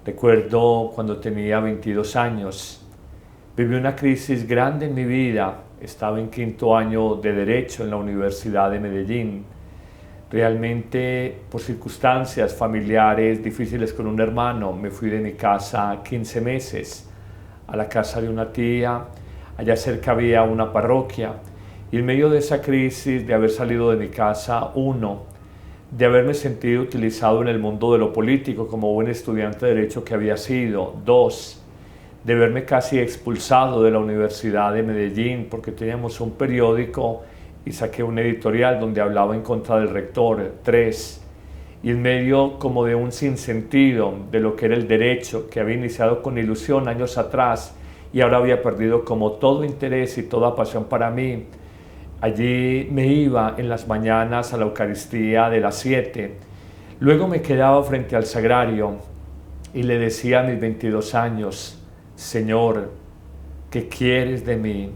Recuerdo cuando tenía 22 años, viví una crisis grande en mi vida. Estaba en quinto año de Derecho en la Universidad de Medellín. Realmente, por circunstancias familiares difíciles con un hermano, me fui de mi casa 15 meses a la casa de una tía. Allá cerca había una parroquia. Y en medio de esa crisis de haber salido de mi casa, de haberme sentido utilizado en el mundo de lo político como buen estudiante de Derecho que había sido. Dos, de verme casi expulsado de la Universidad de Medellín porque teníamos un periódico y saqué un editorial donde hablaba en contra del rector. Tres, y en medio como de un sinsentido de lo que era el derecho, que había iniciado con ilusión años atrás y ahora había perdido como todo interés y toda pasión para mí. Allí me iba en las mañanas a la Eucaristía de las 7. Luego me quedaba frente al sagrario y le decía a mis 22 años, Señor, ¿qué quieres de mí?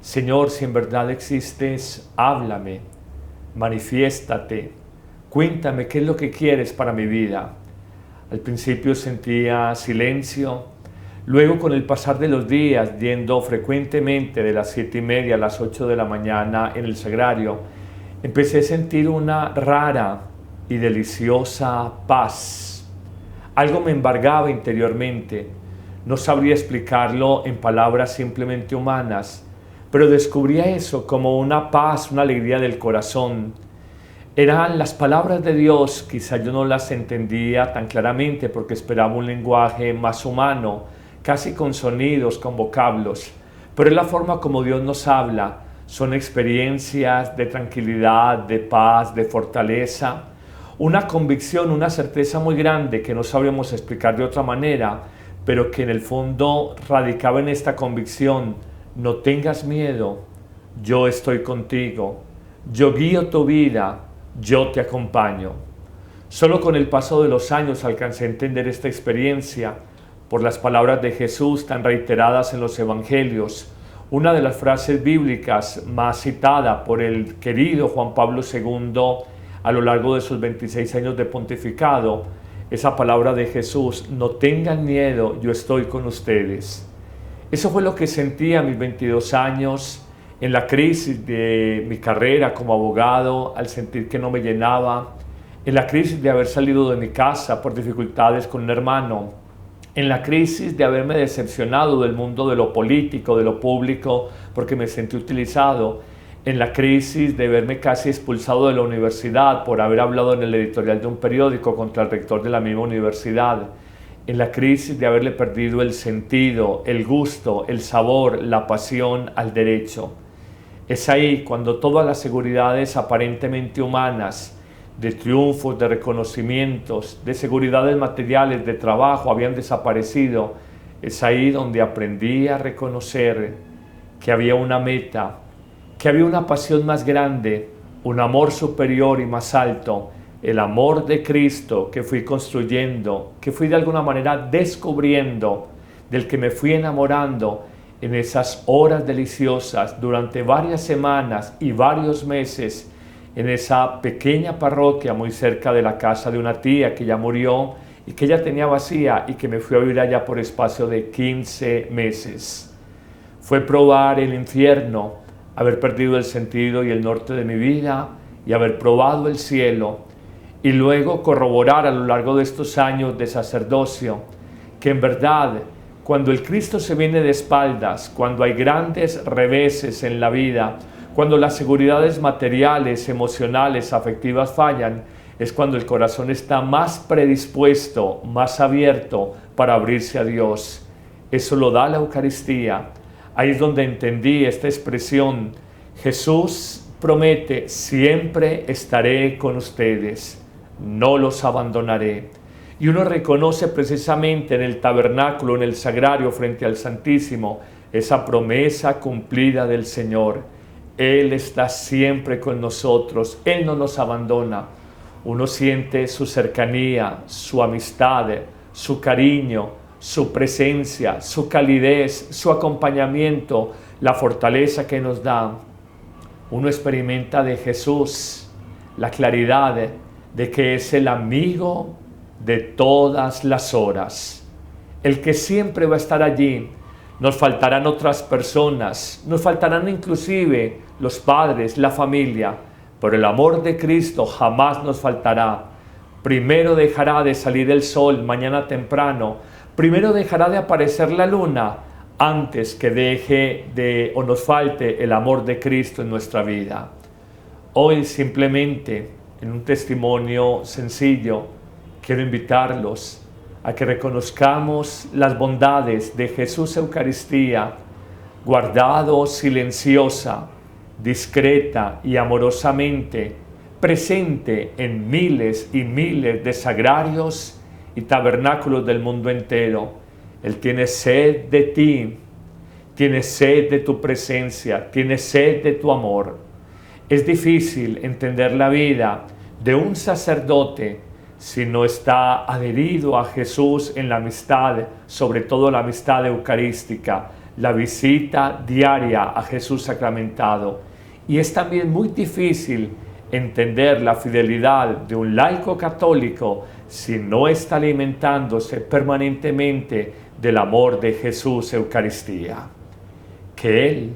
Señor, si en verdad existes, háblame, manifiéstate, cuéntame qué es lo que quieres para mi vida. Al principio sentía silencio. Luego, con el pasar de los días, yendo frecuentemente de las 7:30 a las 8 de la mañana en el sagrario, empecé a sentir una rara y deliciosa paz. Algo me embargaba interiormente. No sabría explicarlo en palabras simplemente humanas, pero descubría eso como una paz, una alegría del corazón. Eran las palabras de Dios, quizá yo no las entendía tan claramente porque esperaba un lenguaje más humano, casi con sonidos, con vocablos, pero es la forma como Dios nos habla. Son experiencias de tranquilidad, de paz, de fortaleza, una convicción, una certeza muy grande que no sabríamos explicar de otra manera, pero que en el fondo radicaba en esta convicción: no tengas miedo, yo estoy contigo, yo guío tu vida, yo te acompaño. Solo con el paso de los años alcancé a entender esta experiencia por las palabras de Jesús tan reiteradas en los evangelios. Una de las frases bíblicas más citada por el querido Juan Pablo II a lo largo de sus 26 años de pontificado, esa palabra de Jesús: no tengan miedo, yo estoy con ustedes. Eso fue lo que sentí a mis 22 años, en la crisis de mi carrera como abogado, al sentir que no me llenaba, en la crisis de haber salido de mi casa por dificultades con un hermano, en la crisis de haberme decepcionado del mundo de lo político, de lo público, porque me sentí utilizado, en la crisis de verme casi expulsado de la universidad por haber hablado en el editorial de un periódico contra el rector de la misma universidad, en la crisis de haberle perdido el sentido, el gusto, el sabor, la pasión al derecho. Es ahí cuando todas las seguridades aparentemente humanas, de triunfos, de reconocimientos, de seguridades materiales, de trabajo, habían desaparecido. Es ahí donde aprendí a reconocer que había una meta, que había una pasión más grande, un amor superior y más alto, el amor de Cristo que fui construyendo, que fui de alguna manera descubriendo, del que me fui enamorando en esas horas deliciosas durante varias semanas y varios meses en esa pequeña parroquia muy cerca de la casa de una tía que ya murió y que ella tenía vacía, y que me fui a vivir allá por espacio de 15 meses. Fue probar el infierno, haber perdido el sentido y el norte de mi vida y haber probado el cielo, y luego corroborar a lo largo de estos años de sacerdocio que en verdad, cuando el Cristo se viene de espaldas, cuando hay grandes reveses en la vida, cuando las seguridades materiales, emocionales, afectivas fallan, es cuando el corazón está más predispuesto, más abierto para abrirse a Dios. Eso lo da la Eucaristía. Ahí es donde entendí esta expresión: Jesús promete, siempre estaré con ustedes, no los abandonaré. Y uno reconoce precisamente en el tabernáculo, en el sagrario, frente al Santísimo, esa promesa cumplida del Señor. Él está siempre con nosotros, Él no nos abandona. Uno siente su cercanía, su amistad, su cariño, su presencia, su calidez, su acompañamiento, la fortaleza que nos da. Uno experimenta de Jesús la claridad de que es el amigo de todas las horas, el que siempre va a estar allí. Nos faltarán otras personas, nos faltarán inclusive los padres, la familia, pero el amor de Cristo jamás nos faltará. Primero dejará de salir el sol mañana temprano, primero dejará de aparecer la luna, antes que deje de o nos falte el amor de Cristo en nuestra vida. Hoy simplemente, en un testimonio sencillo, quiero invitarlos a que reconozcamos las bondades de Jesús Eucaristía, guardado silenciosa, discreta y amorosamente, presente en miles y miles de sagrarios y tabernáculos del mundo entero. Él tiene sed de ti, tiene sed de tu presencia, tiene sed de tu amor. Es difícil entender la vida de un sacerdote si no está adherido a Jesús en la amistad, sobre todo la amistad eucarística, la visita diaria a Jesús sacramentado. Y es también muy difícil entender la fidelidad de un laico católico si no está alimentándose permanentemente del amor de Jesús Eucaristía. Que Él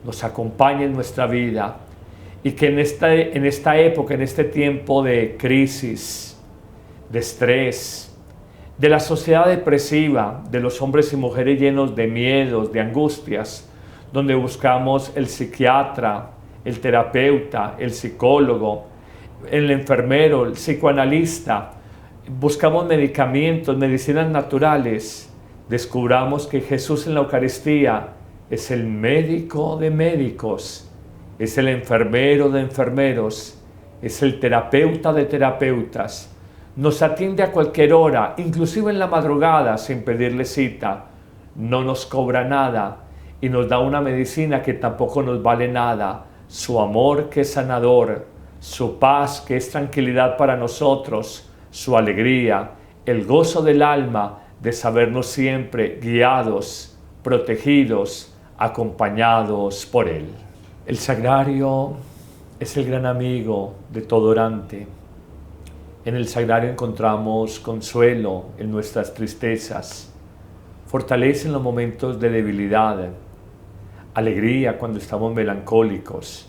nos acompañe en nuestra vida y que en esta época, en este tiempo de crisis, de estrés, de la sociedad depresiva, de los hombres y mujeres llenos de miedos, de angustias, donde buscamos el psiquiatra, el terapeuta, el psicólogo, el enfermero, el psicoanalista, buscamos medicamentos, medicinas naturales, descubramos que Jesús en la Eucaristía es el médico de médicos, es el enfermero de enfermeros, es el terapeuta de terapeutas. Nos atiende a cualquier hora, inclusive en la madrugada, sin pedirle cita. No nos cobra nada y nos da una medicina que tampoco nos vale nada. Su amor que es sanador, su paz que es tranquilidad para nosotros, su alegría, el gozo del alma de sabernos siempre guiados, protegidos, acompañados por Él. El sagrario es el gran amigo de todo orante. En el sagrario encontramos consuelo en nuestras tristezas, fortaleza en los momentos de debilidad, alegría cuando estamos melancólicos,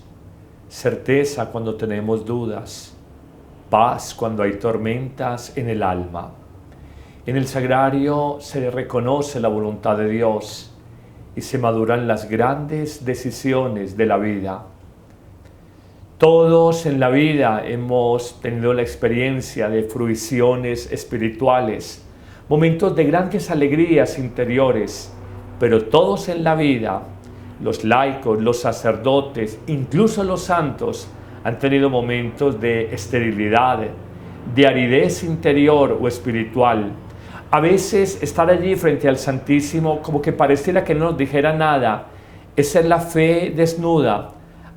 certeza cuando tenemos dudas, paz cuando hay tormentas en el alma. En el sagrario se reconoce la voluntad de Dios y se maduran las grandes decisiones de la vida. Todos en la vida hemos tenido la experiencia de fruiciones espirituales, momentos de grandes alegrías interiores, pero todos en la vida, los laicos, los sacerdotes, incluso los santos, han tenido momentos de esterilidad, de aridez interior o espiritual. A veces estar allí frente al Santísimo como que pareciera que no nos dijera nada. Esa es la fe desnuda.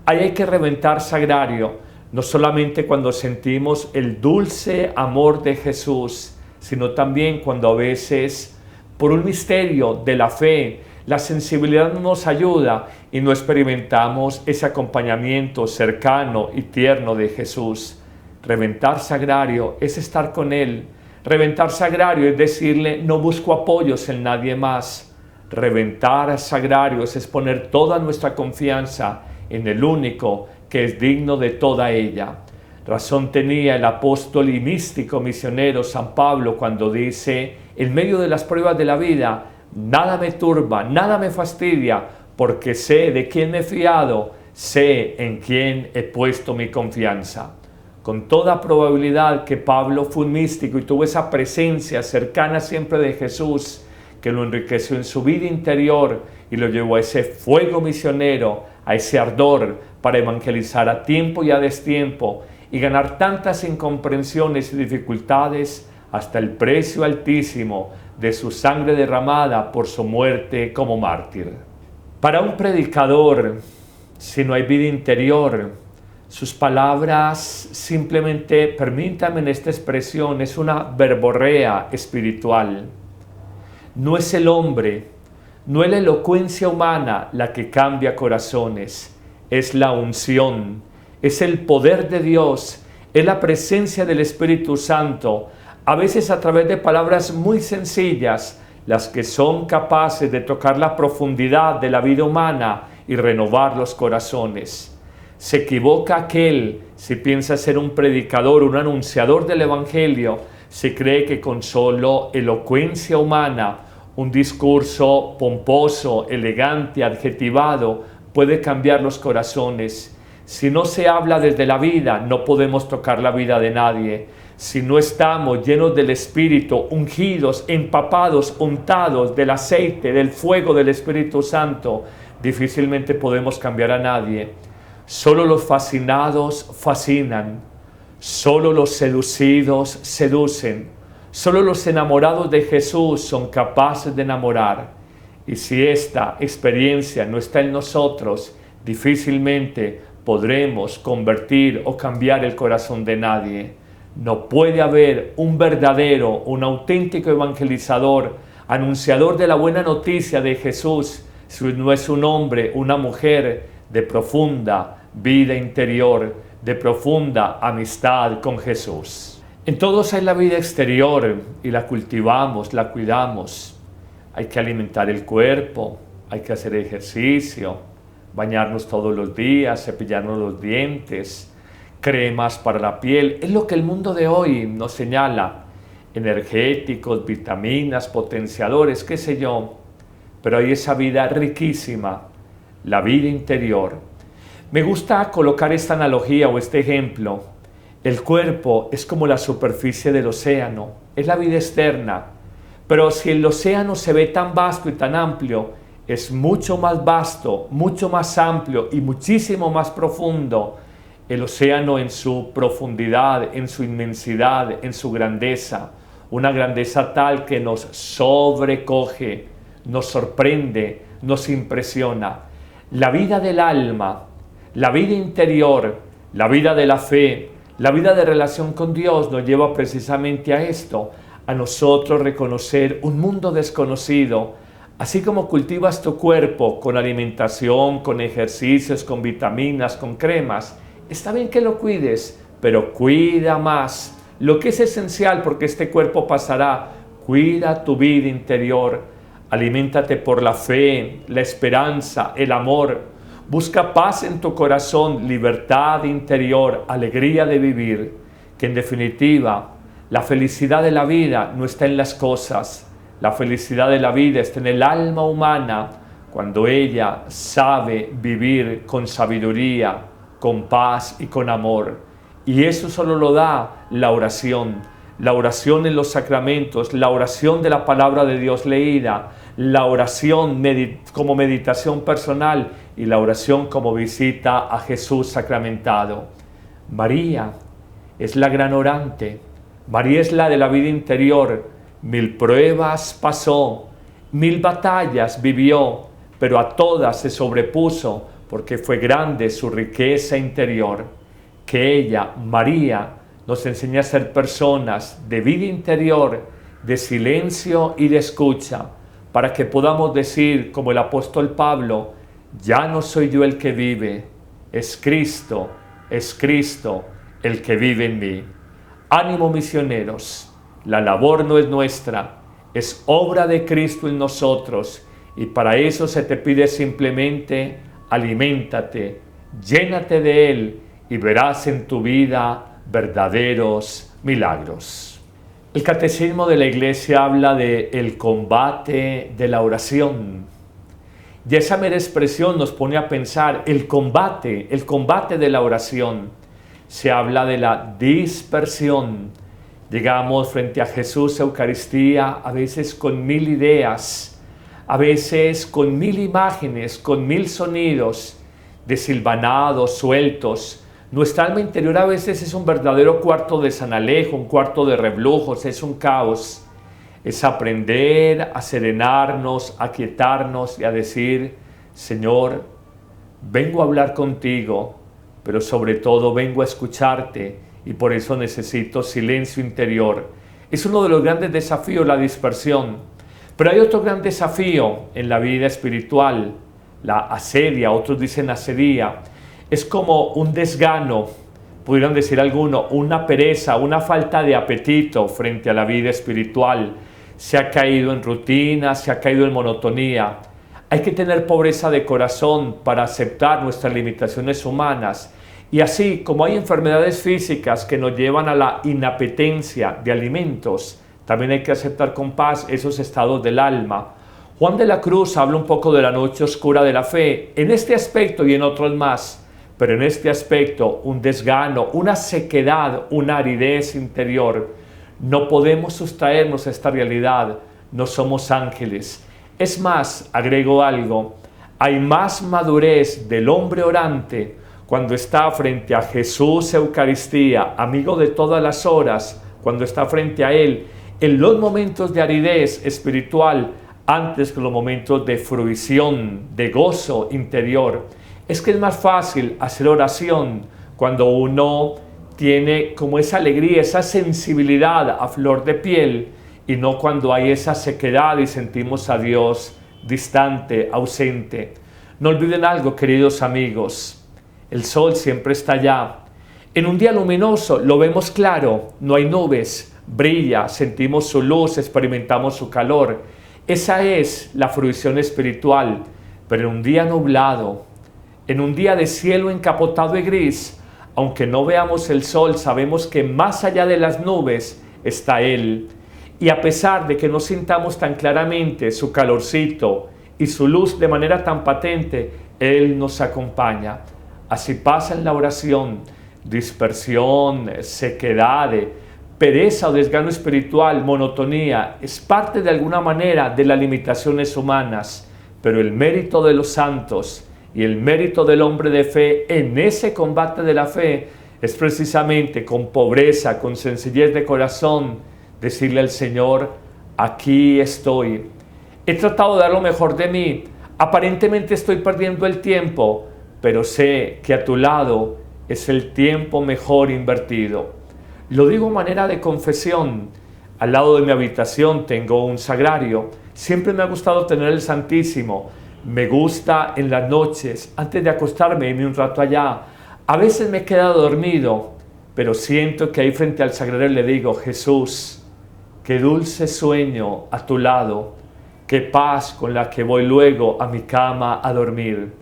Ahí hay que reventar sagrario, no solamente cuando sentimos el dulce amor de Jesús, sino también cuando a veces, por un misterio de la fe, la sensibilidad no nos ayuda y no experimentamos ese acompañamiento cercano y tierno de Jesús. Reventar sagrario es estar con Él. Reventar sagrario es decirle, no busco apoyos en nadie más. Reventar sagrario es poner toda nuestra confianza en el único que es digno de toda ella. Razón tenía el apóstol y místico misionero San Pablo cuando dice, en medio de las pruebas de la vida, nada me turba, nada me fastidia, porque sé de quién me he fiado, sé en quién he puesto mi confianza. Con toda probabilidad que Pablo fue un místico y tuvo esa presencia cercana siempre de Jesús, que lo enriqueció en su vida interior y lo llevó a ese fuego misionero, a ese ardor para evangelizar a tiempo y a destiempo y ganar tantas incomprensiones y dificultades hasta el precio altísimo de su sangre derramada por su muerte como mártir. Para un predicador, si no hay vida interior, sus palabras simplemente, permítanme en esta expresión, es una verborrea espiritual. No es el hombre, no es la elocuencia humana la que cambia corazones, es la unción, es el poder de Dios, es la presencia del Espíritu Santo, a veces a través de palabras muy sencillas, las que son capaces de tocar la profundidad de la vida humana y renovar los corazones. Se equivoca aquel si piensa ser un predicador, un anunciador del Evangelio, si cree que con solo elocuencia humana, un discurso pomposo, elegante, adjetivado, puede cambiar los corazones. Si no se habla desde la vida, no podemos tocar la vida de nadie. Si no estamos llenos del Espíritu, ungidos, empapados, untados del aceite, del fuego del Espíritu Santo, difícilmente podemos cambiar a nadie. Solo los fascinados fascinan, solo los seducidos seducen, solo los enamorados de Jesús son capaces de enamorar. Y si esta experiencia no está en nosotros, difícilmente podremos convertir o cambiar el corazón de nadie. No puede haber un verdadero, un auténtico evangelizador, anunciador de la buena noticia de Jesús, si no es un hombre, una mujer de profunda vida interior, de profunda amistad con Jesús. En todos hay la vida exterior y la cultivamos, la cuidamos. Hay que alimentar el cuerpo, hay que hacer ejercicio, bañarnos todos los días, cepillarnos los dientes, cremas para la piel. Es lo que el mundo de hoy nos señala. Energéticos, vitaminas, potenciadores, qué sé yo. Pero hay esa vida riquísima, la vida interior. Me gusta colocar esta analogía o este ejemplo. El cuerpo es como la superficie del océano, es la vida externa. Pero si el océano se ve tan vasto y tan amplio, es mucho más vasto, mucho más amplio y muchísimo más profundo el océano en su profundidad, en su inmensidad, en su grandeza. Una grandeza tal que nos sobrecoge, nos sorprende, nos impresiona. La vida del alma, la vida interior, la vida de la fe, la vida de relación con Dios nos lleva precisamente a esto, a nosotros reconocer un mundo desconocido. Así como cultivas tu cuerpo con alimentación, con ejercicios, con vitaminas, con cremas, está bien que lo cuides, pero cuida más lo que es esencial porque este cuerpo pasará. Cuida tu vida interior, aliméntate por la fe, la esperanza, el amor. Busca paz en tu corazón, libertad interior, alegría de vivir, que en definitiva la felicidad de la vida no está en las cosas. La felicidad de la vida está en el alma humana cuando ella sabe vivir con sabiduría, con paz y con amor. Y eso solo lo da la oración en los sacramentos, la oración de la palabra de Dios leída, la oración como meditación personal y la oración como visita a Jesús sacramentado. María es la gran orante, María es la de la vida interior. 1000 pruebas pasó, 1000 batallas vivió, pero a todas se sobrepuso porque fue grande su riqueza interior. Que ella, María, nos enseña a ser personas de vida interior, de silencio y de escucha, para que podamos decir, como el apóstol Pablo, ya no soy yo el que vive, es Cristo el que vive en mí. Ánimo, misioneros. La labor no es nuestra, es obra de Cristo en nosotros y para eso se te pide simplemente aliméntate, llénate de Él y verás en tu vida verdaderos milagros. El Catecismo de la Iglesia habla de el combate de la oración y esa mera expresión nos pone a pensar el combate de la oración. Se habla de la dispersión. Llegamos frente a Jesús, Eucaristía, a veces con 1000 ideas, a veces con 1000 imágenes, con 1000 sonidos, desilvanados, sueltos. Nuestra alma interior a veces es un verdadero cuarto de San Alejo, un cuarto de reblujos, es un caos. Es aprender a serenarnos, a quietarnos y a decir, Señor, vengo a hablar contigo, pero sobre todo vengo a escucharte. Y por eso necesito silencio interior. Es uno de los grandes desafíos, la dispersión. Pero hay otro gran desafío en la vida espiritual, la asedia, otros dicen asedía. Es como un desgano, pudieran decir algunos, una pereza, una falta de apetito frente a la vida espiritual. Se ha caído en rutina, se ha caído en monotonía. Hay que tener pobreza de corazón para aceptar nuestras limitaciones humanas. Y así como hay enfermedades físicas que nos llevan a la inapetencia de alimentos, también hay que aceptar con paz esos estados del alma. Juan de la Cruz habla un poco de la noche oscura de la fe, en este aspecto y en otros más, pero en este aspecto un desgano, una sequedad, una aridez interior. No podemos sustraernos a esta realidad, no somos ángeles. Es más, agrego algo, hay más madurez del hombre orante cuando está frente a Jesús Eucaristía, amigo de todas las horas, cuando está frente a Él, en los momentos de aridez espiritual, antes que los momentos de fruición, de gozo interior. Es que es más fácil hacer oración cuando uno tiene como esa alegría, esa sensibilidad a flor de piel, y no cuando hay esa sequedad y sentimos a Dios distante, ausente. No olviden algo, queridos amigos, el sol siempre está allá. En un día luminoso lo vemos claro, no hay nubes, brilla, sentimos su luz, experimentamos su calor. Esa es la fruición espiritual. Pero en un día nublado, en un día de cielo encapotado y gris, aunque no veamos el sol, sabemos que más allá de las nubes está Él. Y a pesar de que no sintamos tan claramente su calorcito y su luz de manera tan patente, Él nos acompaña. Así pasa en la oración, dispersión, sequedad, pereza o desgano espiritual, monotonía, es parte de alguna manera de las limitaciones humanas, pero el mérito de los santos y el mérito del hombre de fe en ese combate de la fe es precisamente con pobreza, con sencillez de corazón, decirle al Señor, aquí estoy. He tratado de dar lo mejor de mí, aparentemente estoy perdiendo el tiempo, pero sé que a tu lado es el tiempo mejor invertido. Lo digo de manera de confesión. Al lado de mi habitación tengo un sagrario. Siempre me ha gustado tener el Santísimo. Me gusta en las noches, antes de acostarme, irme un rato allá. A veces me he quedado dormido, pero siento que ahí frente al sagrario le digo, Jesús, qué dulce sueño a tu lado, qué paz con la que voy luego a mi cama a dormir.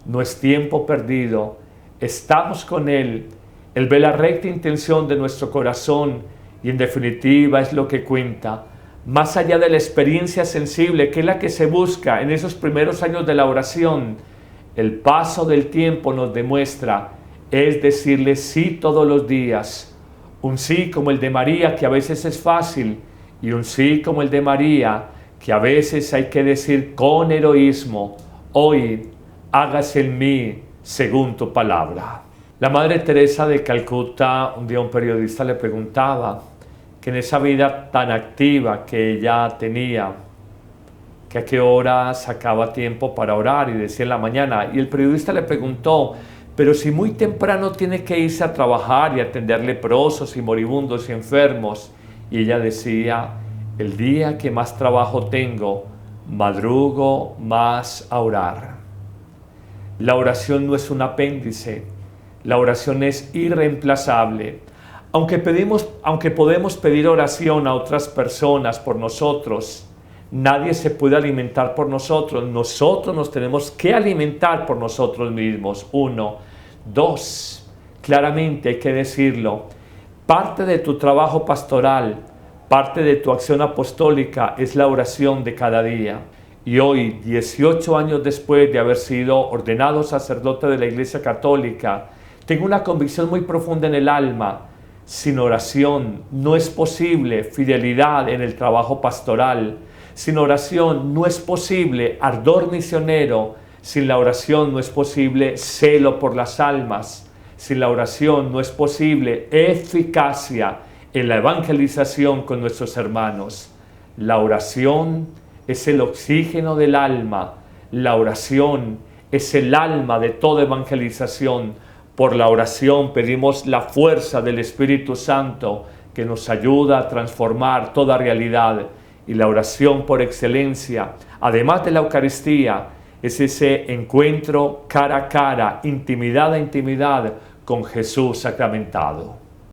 No es tiempo perdido, estamos con Él. Él ve la recta intención de nuestro corazón y en definitiva es lo que cuenta. Más allá de la experiencia sensible, que es la que se busca en esos primeros años de la oración, el paso del tiempo nos demuestra, es decirle sí todos los días. Un sí como el de María, que a veces es fácil, y un sí como el de María, que a veces hay que decir con heroísmo, hoy hágase en mí según tu palabra. La Madre Teresa de Calcuta, un día un periodista le preguntaba que en esa vida tan activa que ella tenía, que a qué hora sacaba tiempo para orar, y decía en la mañana. Y el periodista le preguntó, pero si muy temprano tiene que irse a trabajar y atender leprosos y moribundos y enfermos. Y ella decía, el día que más trabajo tengo, madrugo más a orar. La oración no es un apéndice, la oración es irreemplazable. Aunque podemos pedir oración a otras personas por nosotros, nadie se puede alimentar por nosotros. Nosotros nos tenemos que alimentar por nosotros mismos. 1. 2. Claramente hay que decirlo. Parte de tu trabajo pastoral, parte de tu acción apostólica es la oración de cada día. Y hoy, 18 años después de haber sido ordenado sacerdote de la Iglesia Católica, tengo una convicción muy profunda en el alma. Sin oración no es posible fidelidad en el trabajo pastoral. Sin oración no es posible ardor misionero. Sin la oración no es posible celo por las almas. Sin la oración no es posible eficacia en la evangelización con nuestros hermanos. La oración es el oxígeno del alma. La oración es el alma de toda evangelización. Por la oración pedimos la fuerza del Espíritu Santo que nos ayuda a transformar toda realidad. Y la oración por excelencia, además de la Eucaristía, es ese encuentro cara a cara, intimidad a intimidad con Jesús sacramentado.